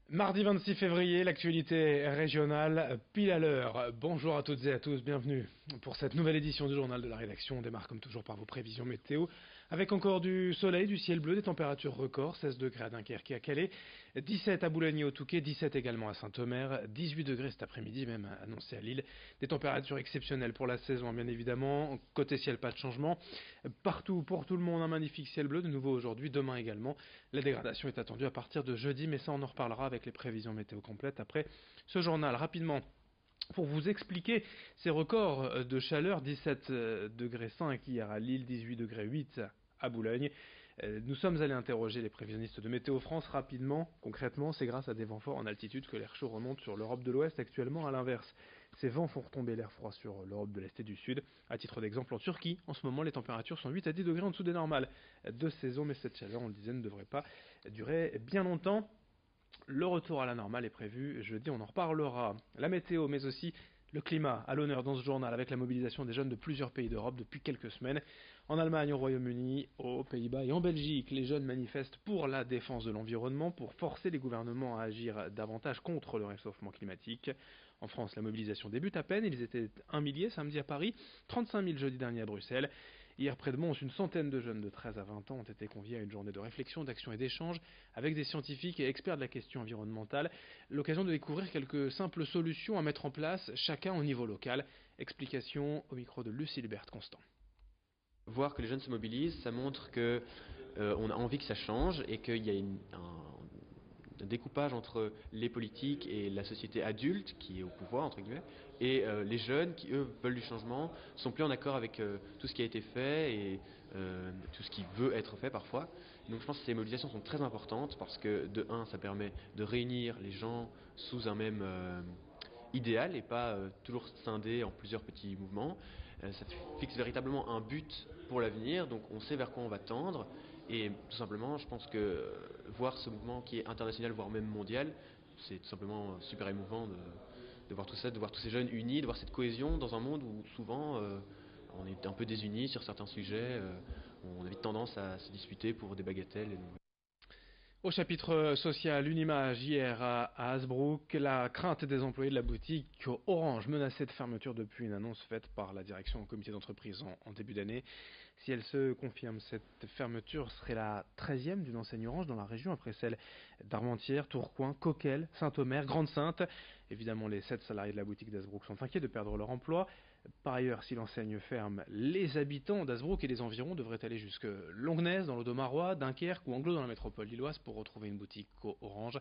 Mardi 26 février, l'actualité régionale pile à l'heure. Bonjour à toutes et à tous, bienvenue pour cette nouvelle édition du journal de la rédaction. On démarre comme toujours par vos prévisions météo, avec encore du soleil, du ciel bleu, des températures records, 16 degrés à Dunkerque et à Calais, 17 à Boulogne et au Touquet, 17 également à Saint-Omer, 18 degrés cet après-midi même annoncé à Lille. Des températures exceptionnelles pour la saison bien évidemment, côté ciel pas de changement. Partout, pour tout le monde, un magnifique ciel bleu, de nouveau aujourd'hui, demain également. La dégradation est attendue à partir de jeudi, mais ça on en reparlera avec les prévisions météo complètes après ce journal. Rapidement, pour vous expliquer ces records de chaleur, 17 degrés 5 hier à Lille, 18 degrés 8 à Boulogne. Nous sommes allés interroger les prévisionnistes de Météo France rapidement. Concrètement, c'est grâce à des vents forts en altitude que l'air chaud remonte sur l'Europe de l'Ouest actuellement. À l'inverse, ces vents font retomber l'air froid sur l'Europe de l'Est et du Sud. À titre d'exemple, en Turquie, en ce moment, les températures sont 8 à 10 degrés en dessous des normales de saison, mais cette chaleur, on le disait, ne devrait pas durer bien longtemps. Le retour à la normale est prévu jeudi, on en reparlera. La météo, mais aussi le climat à l'honneur dans ce journal avec la mobilisation des jeunes de plusieurs pays d'Europe depuis quelques semaines. En Allemagne, au Royaume-Uni, aux Pays-Bas et en Belgique, les jeunes manifestent pour la défense de l'environnement, pour forcer les gouvernements à agir davantage contre le réchauffement climatique. En France, la mobilisation débute à peine, ils étaient 1 millier samedi à Paris, 35 000 jeudi dernier à Bruxelles. Hier près de Mons, une centaine de jeunes de 13 à 20 ans ont été conviés à une journée de réflexion, d'action et d'échange avec des scientifiques et experts de la question environnementale. L'occasion de découvrir quelques simples solutions à mettre en place, chacun au niveau local. Explication au micro de Lucille Berthe-Constant. Voir que les jeunes se mobilisent, ça montre que on a envie que ça change et qu'il y a un découpage entre les politiques et la société adulte qui est au pouvoir entre guillemets et les jeunes qui eux veulent du changement, sont plus en accord avec tout ce qui a été fait et tout ce qui veut être fait parfois. Donc je pense que ces mobilisations sont très importantes parce que de un, ça permet de réunir les gens sous un même idéal et pas toujours scindé en plusieurs petits mouvements. Ça fixe véritablement un but pour l'avenir, donc on sait vers quoi on va tendre. Et tout simplement, je pense que voir ce mouvement qui est international, voire même mondial, c'est tout simplement super émouvant de voir tout ça, de voir tous ces jeunes unis, de voir cette cohésion dans un monde où souvent on est un peu désunis sur certains sujets, on a vite tendance à se disputer pour des bagatelles. Et donc... Au chapitre social, une image hier à Hasbrook, la crainte des employés de la boutique Orange menacée de fermeture depuis une annonce faite par la direction au comité d'entreprise en début d'année. Si elle se confirme, cette fermeture serait la 13e d'une enseigne Orange dans la région, après celle d'Armentières, Tourcoing, Coquelles, Saint-Omer, Grande-Sainte. Évidemment, les 7 salariés de la boutique d'Hasbrook sont inquiets de perdre leur emploi. Par ailleurs, si l'enseigne ferme, les habitants d'Hasbrook et des environs devraient aller jusque Longnes dans l'Audomarois, Dunkerque ou Anglo dans la métropole lilloise pour retrouver une boutique Orange.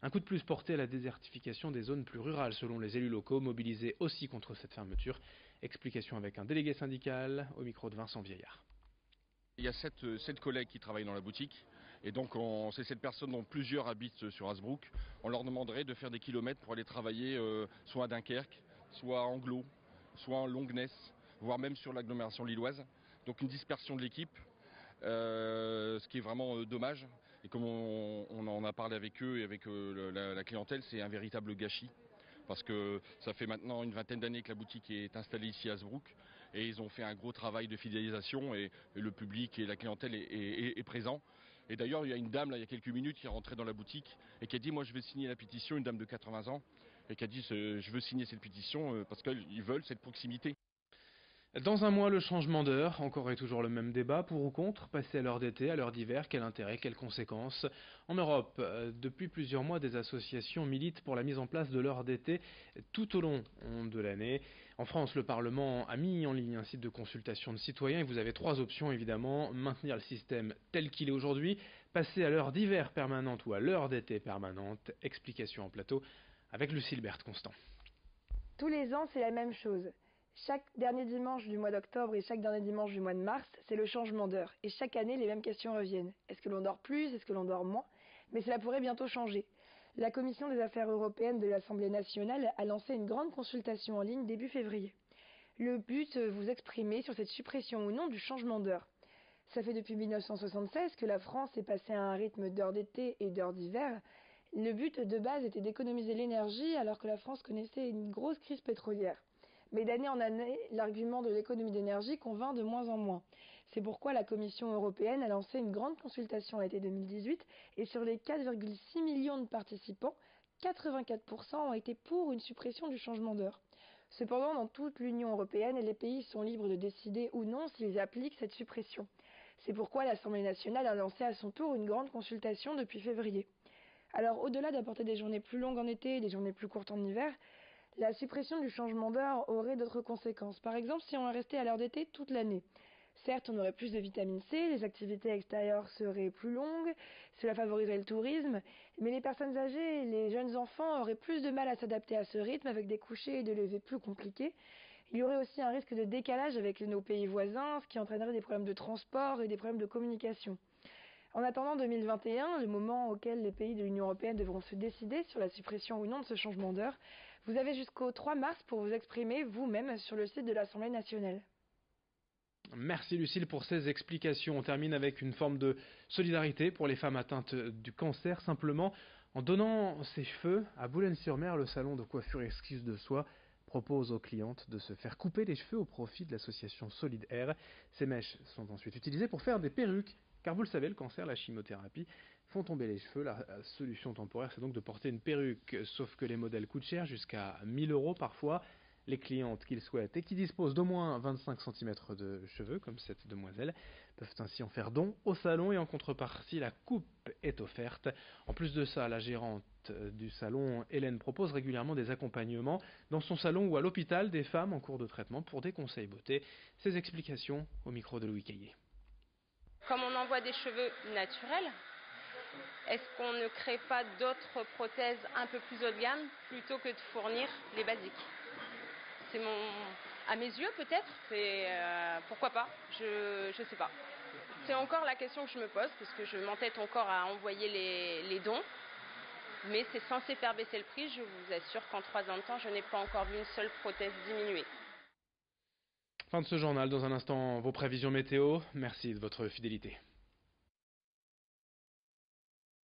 Un coup de plus porté à la désertification des zones plus rurales selon les élus locaux mobilisés aussi contre cette fermeture. Explication avec un délégué syndical au micro de Vincent Vieillard. Il y a sept collègues qui travaillent dans la boutique et donc ces 7 personnes dont plusieurs habitent sur Hasbrook. On leur demanderait de faire des kilomètres pour aller travailler soit à Dunkerque, soit à Anglo, soit en Longnes, voire même sur l'agglomération lilloise. Donc une dispersion de l'équipe, ce qui est vraiment dommage. Et comme on en a parlé avec eux et avec la clientèle, c'est un véritable gâchis. Parce que ça fait maintenant une vingtaine d'années que la boutique est installée ici à Hasbrook et ils ont fait un gros travail de fidélisation et le public et la clientèle est présent. Et d'ailleurs, il y a une dame là, il y a quelques minutes qui est rentrée dans la boutique et qui a dit moi je vais signer la pétition, une dame de 80 ans, et qui a dit je veux signer cette pétition parce qu'ils veulent cette proximité. Dans un mois, le changement d'heure, encore et toujours le même débat, pour ou contre, passer à l'heure d'été, à l'heure d'hiver, quel intérêt, quelles conséquences. En Europe, depuis plusieurs mois, des associations militent pour la mise en place de l'heure d'été tout au long de l'année. En France, le Parlement a mis en ligne un site de consultation de citoyens et vous avez 3 options évidemment. Maintenir le système tel qu'il est aujourd'hui, passer à l'heure d'hiver permanente ou à l'heure d'été permanente. Explication en plateau avec Lucille Berthe-Constant. Tous les ans, c'est la même chose. Chaque dernier dimanche du mois d'octobre et chaque dernier dimanche du mois de mars, c'est le changement d'heure. Et chaque année, les mêmes questions reviennent. Est-ce que l'on dort plus? Est-ce que l'on dort moins? Mais cela pourrait bientôt changer. La Commission des affaires européennes de l'Assemblée nationale a lancé une grande consultation en ligne début février. Le but, vous exprimer sur cette suppression ou non du changement d'heure. Ça fait depuis 1976 que la France est passée à un rythme d'heures d'été et d'heures d'hiver. Le but de base était d'économiser l'énergie alors que la France connaissait une grosse crise pétrolière. Mais d'année en année, l'argument de l'économie d'énergie convainc de moins en moins. C'est pourquoi la Commission européenne a lancé une grande consultation à l'été 2018 et sur les 4,6 millions de participants, 84% ont été pour une suppression du changement d'heure. Cependant, dans toute l'Union européenne, les pays sont libres de décider ou non s'ils appliquent cette suppression. C'est pourquoi l'Assemblée nationale a lancé à son tour une grande consultation depuis février. Alors, au-delà d'apporter des journées plus longues en été et des journées plus courtes en hiver, la suppression du changement d'heure aurait d'autres conséquences. Par exemple, si on restait à l'heure d'été toute l'année. Certes, on aurait plus de vitamine C, les activités extérieures seraient plus longues, cela favoriserait le tourisme, mais les personnes âgées et les jeunes enfants auraient plus de mal à s'adapter à ce rythme avec des couchers et des levées plus compliqués. Il y aurait aussi un risque de décalage avec nos pays voisins, ce qui entraînerait des problèmes de transport et des problèmes de communication. En attendant 2021, le moment auquel les pays de l'Union européenne devront se décider sur la suppression ou non de ce changement d'heure, vous avez jusqu'au 3 mars pour vous exprimer vous-même sur le site de l'Assemblée nationale. Merci Lucille pour ces explications. On termine avec une forme de solidarité pour les femmes atteintes du cancer, simplement en donnant ses cheveux. À Boulogne-sur-Mer, le salon de coiffure Excuse de Soi propose aux clientes de se faire couper les cheveux au profit de l'association Solid Air. Ces mèches sont ensuite utilisées pour faire des perruques, car vous le savez, le cancer, la chimiothérapie font tomber les cheveux. La solution temporaire, c'est donc de porter une perruque, sauf que les modèles coûtent cher, jusqu'à 1 000 € parfois. Les clientes qui le souhaitent et qui disposent d'au moins 25 cm de cheveux, comme cette demoiselle, peuvent ainsi en faire don au salon et en contrepartie, la coupe est offerte. En plus de ça, la gérante du salon, Hélène, propose régulièrement des accompagnements dans son salon ou à l'hôpital des femmes en cours de traitement pour des conseils beauté. Ces explications au micro de Louis Caillé. Comme on envoie des cheveux naturels, est-ce qu'on ne crée pas d'autres prothèses un peu plus haut de gamme plutôt que de fournir les basiques ? C'est à mes yeux peut-être, pourquoi pas, je sais pas. C'est encore la question que je me pose parce que je m'entête encore à envoyer les dons, mais c'est censé faire baisser le prix. Je vous assure qu'en 3 ans de temps, je n'ai pas encore vu une seule prothèse diminuer. Fin de ce journal, dans un instant vos prévisions météo, merci de votre fidélité.